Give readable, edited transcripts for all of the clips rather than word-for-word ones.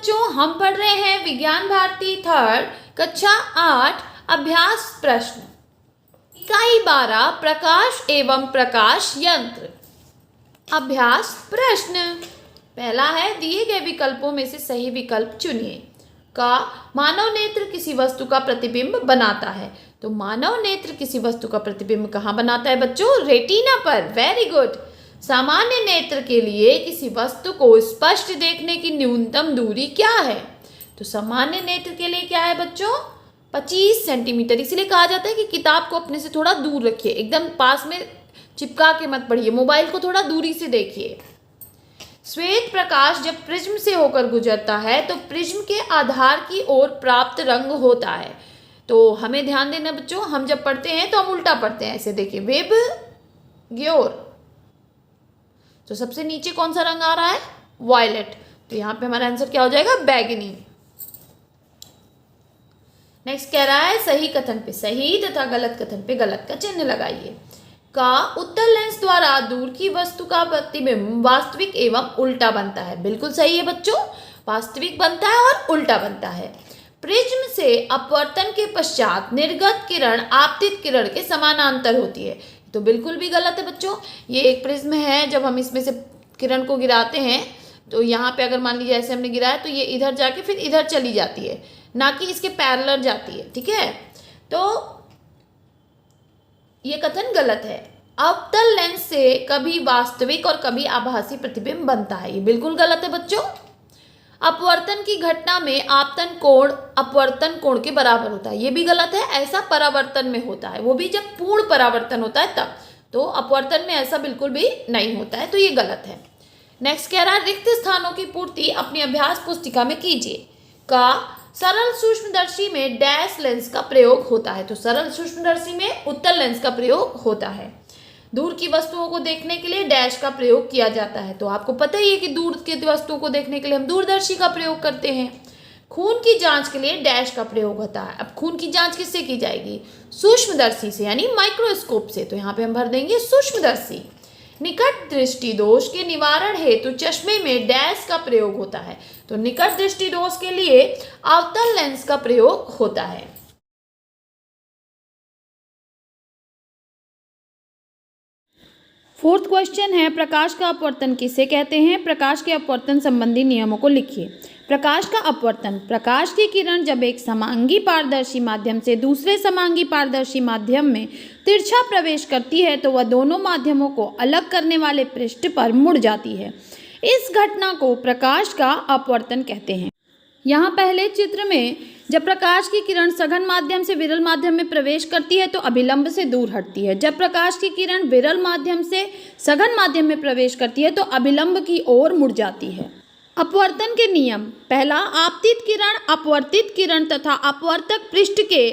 बच्चों, हम पढ़ रहे हैं विज्ञान भारती थर्ड कक्षा 8 अभ्यास प्रश्न इकाई 12 प्रकाश एवं प्रकाश यंत्र। अभ्यास प्रश्न पहला है, दिए गए विकल्पों में से सही विकल्प चुनिए। का मानव नेत्र किसी वस्तु का प्रतिबिंब बनाता है। तो मानव नेत्र किसी वस्तु का प्रतिबिंब कहाँ बनाता है बच्चों? रेटिना पर। Very good. सामान्य नेत्र के लिए किसी वस्तु को स्पष्ट देखने की न्यूनतम दूरी क्या है? तो सामान्य नेत्र के लिए क्या है बच्चों? 25 सेंटीमीटर। इसलिए कहा जाता है कि किताब को अपने से थोड़ा दूर रखिए, एकदम पास में चिपका के मत पढ़िए, मोबाइल को थोड़ा दूरी से देखिए। श्वेत प्रकाश जब प्रिज्म से होकर गुजरता है तो प्रिज्म के आधार की ओर प्राप्त रंग होता है। तो हमें ध्यान देना बच्चों, हम जब पढ़ते हैं तो हम उल्टा पढ़ते हैं। ऐसे देखिए, वेब ग्योर। तो सबसे नीचे कौन सा रंग आ रहा है? वायलेट। तो यहाँ पे हमारा आंसर क्या हो जाएगा? बैगनी। नेक्स्ट कह रहा है, सही कथन पे सही तथा गलत कथन पे गलत का चिन्ह लगाइए। का उत्तल लेंस द्वारा दूर की वस्तु का प्रतिबिंब वास्तविक एवं उल्टा बनता है। बिल्कुल सही है बच्चों, वास्तविक बनता है और उल्टा बनता है। प्रिज्म से अपवर्तन के पश्चात निर्गत किरण आपतित किरण के समानांतर होती है। तो बिल्कुल भी गलत है बच्चों। ये एक प्रिज्म है, जब हम इसमें से किरण को गिराते हैं तो यहाँ पे अगर मान लीजिए ऐसे हमने गिराया तो ये इधर जाके फिर इधर चली जाती है, ना कि इसके पैरेलल जाती है। ठीक है, तो ये कथन गलत है। अवतल लेंस से कभी वास्तविक और कभी आभासी प्रतिबिंब बनता है। ये बिल्कुल गलत है बच्चों। अपवर्तन की घटना में आपतन कोण अपवर्तन कोण के बराबर होता है। ये भी गलत है। ऐसा परावर्तन में होता है, वो भी जब पूर्ण परावर्तन होता है तब। तो अपवर्तन में ऐसा बिल्कुल भी नहीं होता है, तो ये गलत है। नेक्स्ट कह रहा है, रिक्त स्थानों की पूर्ति अपनी अभ्यास पुस्तिका में कीजिए। का सरल सूक्ष्मदर्शी में डैश लेंस का प्रयोग होता है। तो सरल सूक्ष्मदर्शी में उत्तल लेंस का प्रयोग होता है। दूर की वस्तुओं को देखने के लिए डैश का प्रयोग किया जाता है। तो आपको पता ही है कि दूर की वस्तुओं को देखने के लिए हम दूरदर्शी का प्रयोग करते हैं। खून की जांच के लिए डैश का प्रयोग होता है। अब खून की जांच किससे की जाएगी? सूक्ष्मदर्शी से, यानी माइक्रोस्कोप से। तो यहाँ पे हम भर देंगे सूक्ष्मदर्शी। निकट दृष्टि दोष के निवारण हेतु चश्मे में डैश का प्रयोग होता है। तो निकट दृष्टि दोष के लिए अवतल लेंस का प्रयोग होता है। फोर्थ क्वेश्चन है, प्रकाश का अपवर्तन किसे कहते हैं? प्रकाश के अपवर्तन संबंधी नियमों को लिखिए। प्रकाश का अपवर्तन, प्रकाश की किरण जब एक समांगी पारदर्शी माध्यम से दूसरे समांगी पारदर्शी माध्यम में तिरछा प्रवेश करती है तो वह दोनों माध्यमों को अलग करने वाले पृष्ठ पर मुड़ जाती है। इस घटना को प्रकाश का अपवर्तन कहते हैं। यहाँ पहले चित्र में जब प्रकाश की किरण सघन माध्यम से विरल माध्यम में प्रवेश करती है तो अभिलंब से दूर हटती है। जब प्रकाश की किरण विरल माध्यम से सघन माध्यम में प्रवेश करती है तो अभिलंब की ओर मुड़ जाती है। अपवर्तन के नियम, पहला, आपतित किरण, अपवर्तित किरण तथा अपवर्तक पृष्ठ के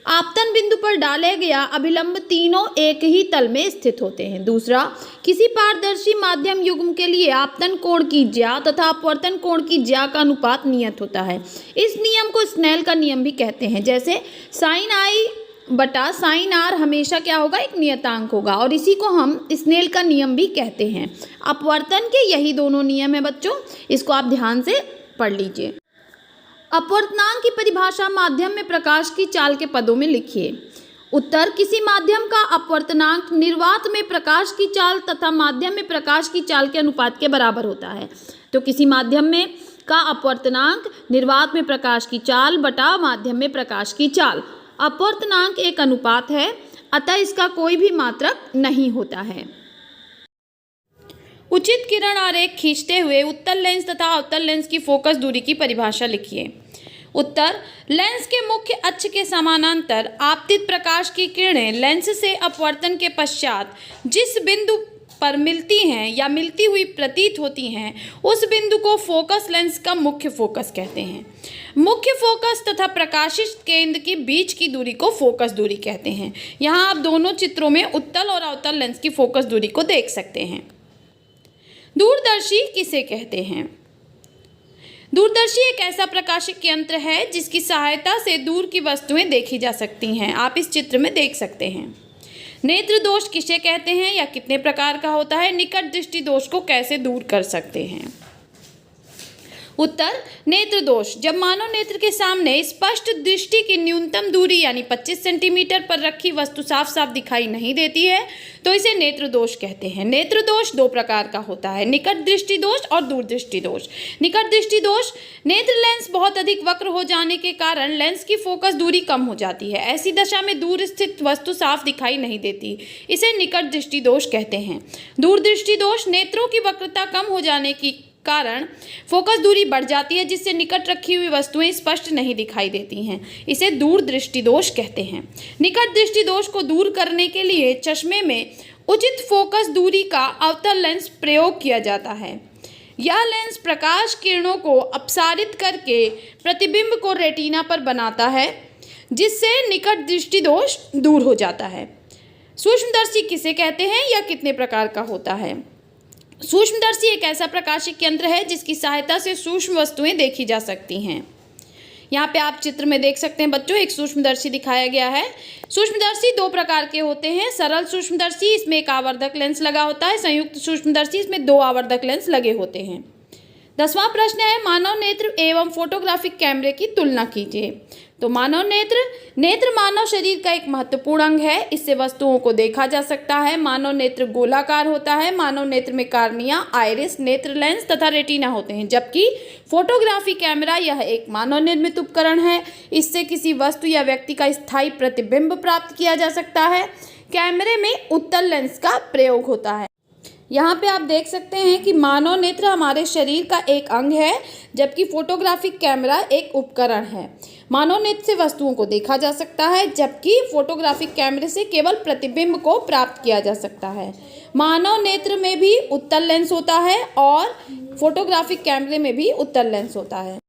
आपतन बिंदु पर डाले गया अभिलंब तीनों एक ही तल में स्थित होते हैं। दूसरा, किसी पारदर्शी माध्यम युग्म के लिए आपतन कोण की ज्या तथा अपवर्तन कोण की ज्या का अनुपात नियत होता है। इस नियम को स्नेल का नियम भी कहते हैं। जैसे साइन आई बटा साइन आर हमेशा क्या होगा? एक नियतांक होगा, और इसी को हम स्नेल का नियम भी कहते हैं। अपवर्तन के यही दोनों नियम है बच्चों, इसको आप ध्यान से पढ़ लीजिए। अपवर्तनांक की परिभाषा माध्यम में प्रकाश की चाल के पदों में लिखिए। उत्तर, किसी माध्यम का अपवर्तनांक निर्वात में प्रकाश की चाल तथा माध्यम में प्रकाश की चाल के अनुपात के बराबर होता है। तो किसी माध्यम में का अपवर्तनांक निर्वात में प्रकाश की चाल बटा माध्यम में प्रकाश की चाल। अपवर्तनांक एक अनुपात है, अतः इसका कोई भी मात्रक नहीं होता है। उचित किरण आरेख खींचते हुए उत्तल लेंस तथा अवतल लेंस की फोकस दूरी की परिभाषा लिखिए। उत्तर, लेंस के मुख्य अक्ष के समानांतर आपतित प्रकाश की किरणें लेंस से अपवर्तन के पश्चात जिस बिंदु पर मिलती हैं या मिलती हुई प्रतीत होती हैं उस बिंदु को फोकस लेंस का मुख्य फोकस कहते हैं। मुख्य फोकस तथा प्रकाशित केंद्र के बीच की दूरी को फोकस दूरी कहते हैं। यहाँ आप दोनों चित्रों में उत्तल और अवतल लेंस की फोकस दूरी को देख सकते हैं। दूरदर्शी किसे कहते हैं? दूरदर्शी एक ऐसा प्रकाशिक यंत्र है जिसकी सहायता से दूर की वस्तुएं देखी जा सकती हैं। आप इस चित्र में देख सकते हैं। नेत्र दोष किसे कहते हैं या कितने प्रकार का होता है? निकट दृष्टि दोष को कैसे दूर कर सकते हैं? उत्तर नेत्र दोष। जब मानव नेत्र के सामने स्पष्ट दृष्टि की न्यूनतम दूरी यानी 25 सेंटीमीटर पर रखी वस्तु साफ साफ दिखाई नहीं देती है तो इसे नेत्र दोष कहते हैं। नेत्र दोष दो प्रकार का होता है, निकट दृष्टि दोष और दूर दृष्टि दोष। निकट दृष्टि दोष, नेत्र लेंस बहुत अधिक वक्र हो जाने के कारण लेंस की फोकस दूरी कम हो जाती है। ऐसी दशा में दूर स्थित वस्तु साफ दिखाई नहीं देती, इसे निकट दृष्टि दोष कहते हैं। दूर दृष्टि दोष, नेत्रों की वक्रता कम हो जाने की कारण फोकस दूरी बढ़ जाती है जिससे निकट रखी हुई वस्तुएं स्पष्ट नहीं दिखाई देती हैं, इसे दूर दृष्टि दोष कहते हैं। निकट दृष्टि दोष को दूर करने के लिए चश्मे में उचित फोकस दूरी का अवतल लेंस प्रयोग किया जाता है। यह लेंस प्रकाश किरणों को अपसारित करके प्रतिबिंब को रेटिना पर बनाता है जिससे निकट दृष्टि दोष दूर हो जाता है। सूक्ष्मदर्शी किसे कहते हैं, यह कितने प्रकार का होता है? सूक्ष्मदर्शी एक ऐसा प्रकाशिक यंत्र है जिसकी सहायता से सूक्ष्म वस्तुएं देखी जा सकती हैं। यहाँ पे आप चित्र में देख सकते हैं बच्चों, एक सूक्ष्मदर्शी दिखाया गया है। सूक्ष्मदर्शी दो प्रकार के होते हैं, सरल सूक्ष्मदर्शी, इसमें एक आवर्धक लेंस लगा होता है, संयुक्त सूक्ष्मदर्शी, इसमें दो आवर्धक लेंस लगे होते हैं। 10वां प्रश्न है, मानव नेत्र एवं फोटोग्राफिक कैमरे की तुलना कीजिए। तो मानव नेत्र मानव शरीर का एक महत्वपूर्ण अंग है, इससे वस्तुओं को देखा जा सकता है। मानव नेत्र गोलाकार होता है। मानव नेत्र में कार्निया, आइरिस, नेत्र लेंस तथा रेटिना होते हैं, जबकि फोटोग्राफी कैमरा यह एक मानव निर्मित उपकरण है, इससे किसी वस्तु या व्यक्ति का स्थायी प्रतिबिंब प्राप्त किया जा सकता है। कैमरे में उत्तल लेंस का प्रयोग होता है। यहाँ पे आप देख सकते हैं कि मानव नेत्र हमारे शरीर का एक अंग है, जबकि फोटोग्राफिक कैमरा एक उपकरण है। मानव नेत्र से वस्तुओं को देखा जा सकता है, जबकि फोटोग्राफिक कैमरे से केवल प्रतिबिंब को प्राप्त किया जा सकता है। मानव नेत्र में भी उत्तल लेंस होता है और फोटोग्राफिक कैमरे में भी उत्तल लेंस होता है।